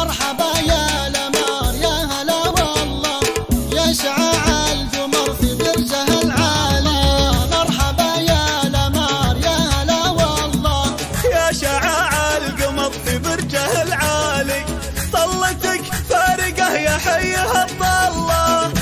مرحبا يا الأمار يا هلا والله يا شعاع القمر في برجه العالي. مرحبا يا الأمار يا هلا والله يا شعاع القمر في برجه العالي. طلتك فارقه يا حيها الطله،